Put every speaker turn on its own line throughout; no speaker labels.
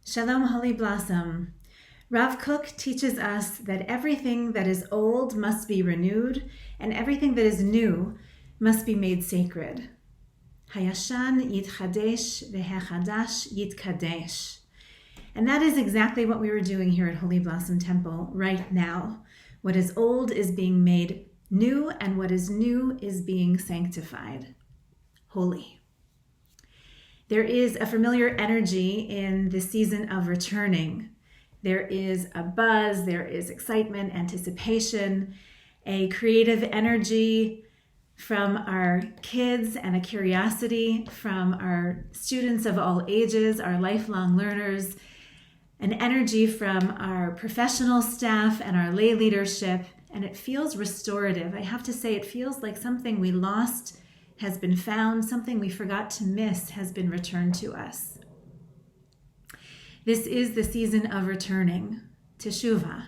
Shalom, Holy Blossom. Rav Kook teaches us that everything that is old must be renewed, and everything that is new must be made sacred. Hayashan yitchadesh v'hechadash yitkadesh. And that is exactly what we were doing here at Holy Blossom Temple right now. What is old is being made new, and what is new is being sanctified, holy. There is a familiar energy in the season of returning. There is a buzz, there is excitement, anticipation, a creative energy from our kids and a curiosity from our students of all ages, our lifelong learners, an energy from our professional staff and our lay leadership, and it feels restorative. I have to say, it feels like something we lost has been found, something we forgot to miss has been returned to us. This is the season of returning, teshuvah.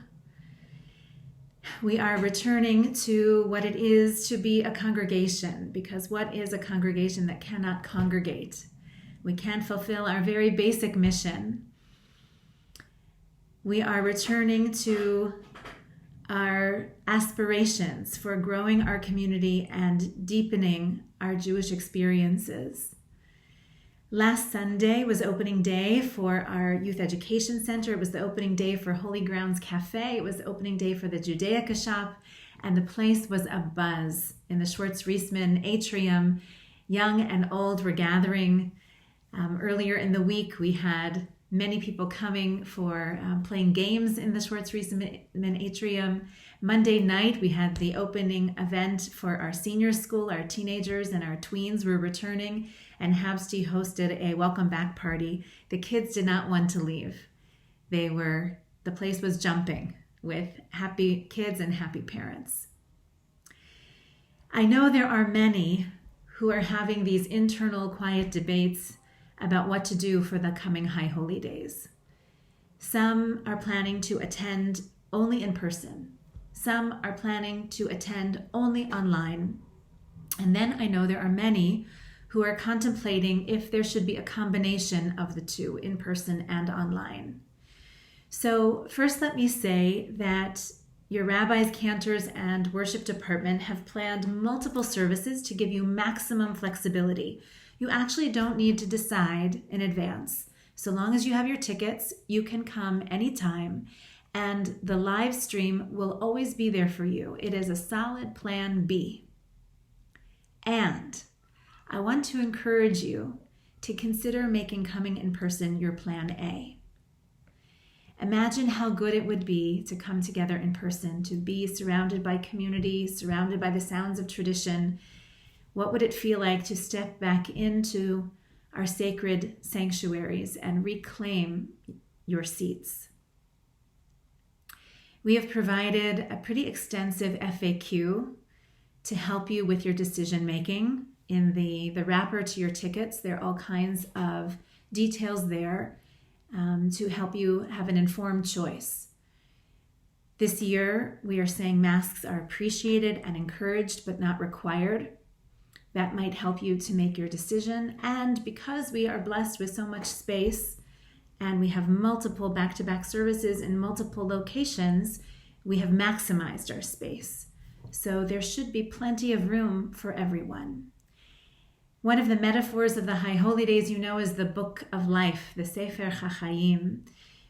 We are returning to what it is to be a congregation, because what is a congregation that cannot congregate? We can't fulfill our very basic mission. We are returning to our aspirations for growing our community and deepening our Jewish experiences. Last Sunday was opening day for our Youth Education Center. It was the opening day for Holy Grounds Cafe. It was the opening day for the Judaica Shop, and the place was abuzz in the Schwartz-Reisman atrium. Young and old were gathering. Earlier in the week, we had many people coming for playing games in the Schwartz-Reisman atrium. Monday night, we had the opening event for our senior school. Our teenagers and our tweens were returning, and Habsti hosted a welcome back party. The kids did not want to leave. The place was jumping with happy kids and happy parents. I know there are many who are having these internal quiet debates about what to do for the coming High Holy Days. Some are planning to attend only in person. Some are planning to attend only online. And then I know there are many who are contemplating if there should be a combination of the two, in person and online. So first, let me say that your rabbis, cantors, and worship department have planned multiple services to give you maximum flexibility. You actually don't need to decide in advance. So long as you have your tickets, you can come anytime, and the live stream will always be there for you. It is a solid plan B. And I want to encourage you to consider making coming in person your plan A. Imagine how good it would be to come together in person, to be surrounded by community, surrounded by the sounds of tradition. What would it feel like to step back into our sacred sanctuaries and reclaim your seats? We have provided a pretty extensive FAQ to help you with your decision making. In the wrapper to your tickets, there are all kinds of details there to help you have an informed choice. This year, we are saying masks are appreciated and encouraged, but not required. That might help you to make your decision. And because we are blessed with so much space and we have multiple back-to-back services in multiple locations, we have maximized our space. So there should be plenty of room for everyone. One of the metaphors of the High Holy Days, is the Book of Life, the Sefer HaChaim.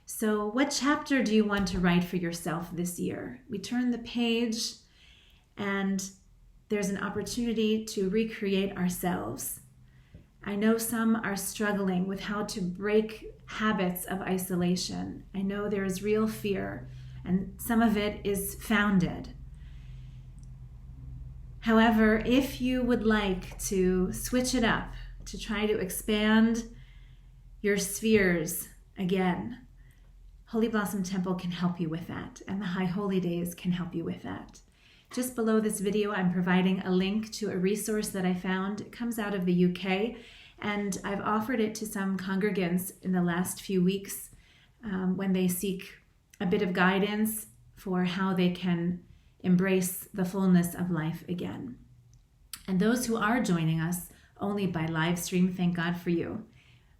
So what chapter do you want to write for yourself this year? We turn the page and there's an opportunity to recreate ourselves. I know some are struggling with how to break habits of isolation. I know there is real fear, and some of it is founded. However, if you would like to switch it up, to try to expand your spheres again, Holy Blossom Temple can help you with that, and the High Holy Days can help you with that. Just below this video, I'm providing a link to a resource that I found. It comes out of the UK, and I've offered it to some congregants in the last few weeks when they seek a bit of guidance for how they can embrace the fullness of life again. And those who are joining us only by live stream, thank God for you.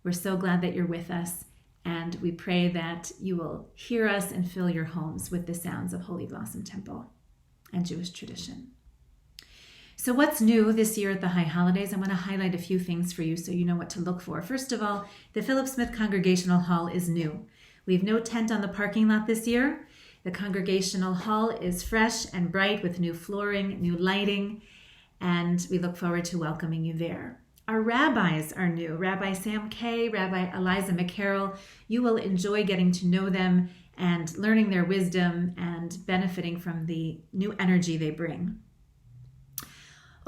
We're so glad that you're with us. And we pray that you will hear us and fill your homes with the sounds of Holy Blossom Temple and Jewish tradition. So what's new this year at the High Holidays? I want to highlight a few things for you so you know what to look for. First of all, the Philip Smith Congregational Hall is new. We have no tent on the parking lot this year. The Congregational Hall is fresh and bright with new flooring, new lighting, and we look forward to welcoming you there. Our rabbis are new. Rabbi Sam Kay, Rabbi Eliza McCarroll. You will enjoy getting to know them and learning their wisdom and benefiting from the new energy they bring.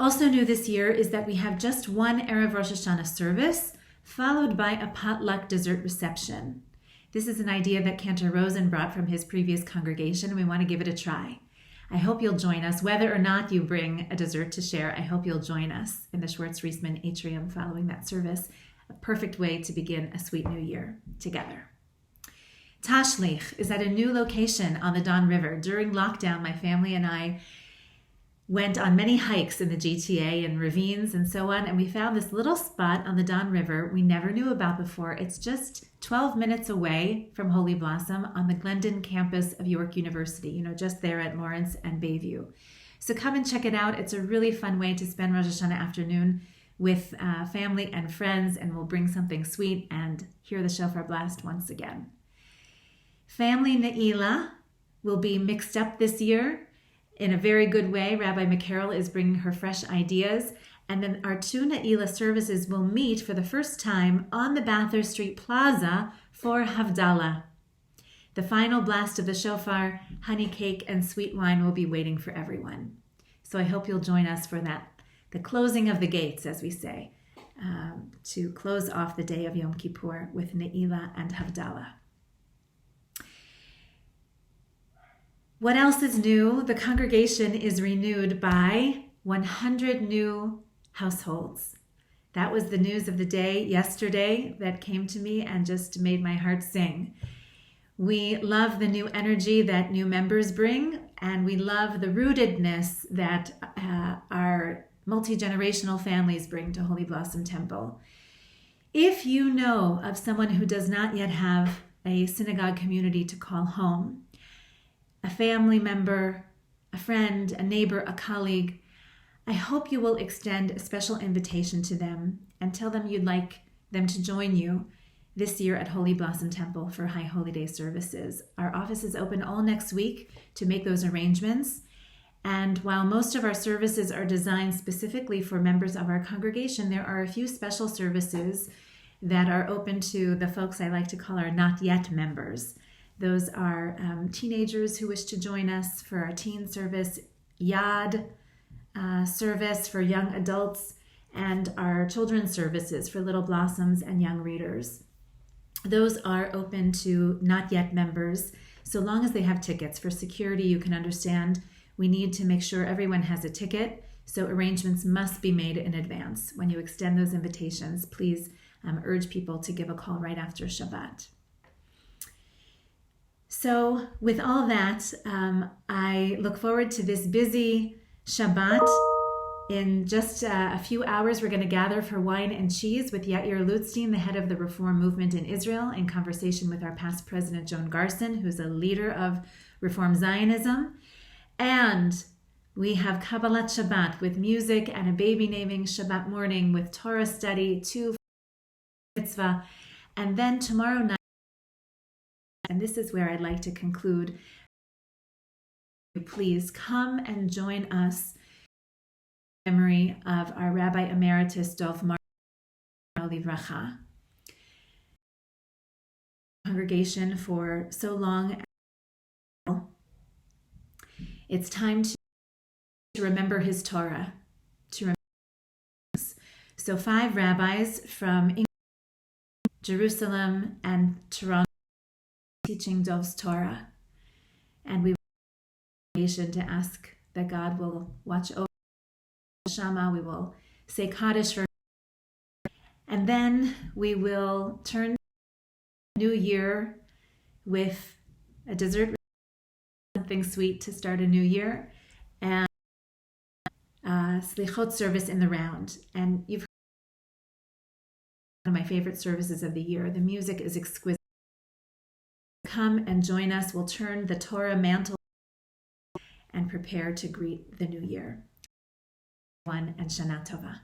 Also new this year is that we have just one Erev Rosh Hashanah service, followed by a potluck dessert reception. This is an idea that Cantor Rosen brought from his previous congregation, and we want to give it a try. I hope you'll join us. Whether or not you bring a dessert to share, I hope you'll join us in the Schwartz-Reisman Atrium following that service. A perfect way to begin a sweet new year together. Tashlich is at a new location on the Don River. During lockdown, my family and I went on many hikes in the GTA and ravines and so on, and we found this little spot on the Don River we never knew about before. It's just 12 minutes away from Holy Blossom on the Glendon campus of York University, just there at Lawrence and Bayview. So come and check it out. It's a really fun way to spend Rosh Hashanah afternoon with family and friends, and we'll bring something sweet and hear the shofar blast once again. Family Ne'ilah will be mixed up this year in a very good way. Rabbi McCarroll is bringing her fresh ideas. And then our two Ne'ilah services will meet for the first time on the Bathurst Street Plaza for Havdalah. The final blast of the shofar, honey cake, and sweet wine will be waiting for everyone. So I hope you'll join us for that, the closing of the gates, as we say, to close off the day of Yom Kippur with Ne'ilah and Havdalah. What else is new? The congregation is renewed by 100 new households. That was the news of the day yesterday that came to me and just made my heart sing. We love the new energy that new members bring, and we love the rootedness that our multi-generational families bring to Holy Blossom Temple. If you know of someone who does not yet have a synagogue community to call home, a family member, a friend, a neighbor, a colleague, I hope you will extend a special invitation to them and tell them you'd like them to join you this year at Holy Blossom Temple for High Holy Day services. Our office is open all next week to make those arrangements. And while most of our services are designed specifically for members of our congregation, there are a few special services that are open to the folks I like to call our not yet members. Those are teenagers who wish to join us for our teen service, Yad service for young adults, and our children's services for little blossoms and young readers. Those are open to not yet members, so long as they have tickets. For security, you can understand we need to make sure everyone has a ticket, so arrangements must be made in advance. When you extend those invitations, please urge people to give a call right after Shabbat. So with all that, I look forward to this busy Shabbat. In just a few hours, we're going to gather for wine and cheese with Yair Lutstein, the head of the Reform movement in Israel, in conversation with our past president, Joan Garson, who's a leader of Reform Zionism. And we have Kabbalat Shabbat with music and a baby naming Shabbat morning with Torah study, 2 mitzvah. And then tomorrow night, and this is where I'd like to conclude, please come and join us in memory of our Rabbi Emeritus Dov Mar Livracha. Congregation for so long. It's time to remember his Torah. So 5 rabbis from England, Jerusalem, and Toronto teaching Dov's Torah. And we to ask that God will watch over Shama. We will say Kaddish for, and then we will turn to the new year with a dessert, something sweet to start a new year, and Slichot service in the round. And you've heard one of my favorite services of the year. The music is exquisite. come and join us. We'll turn the Torah mantle and prepare to greet the new year. And Shana Tova.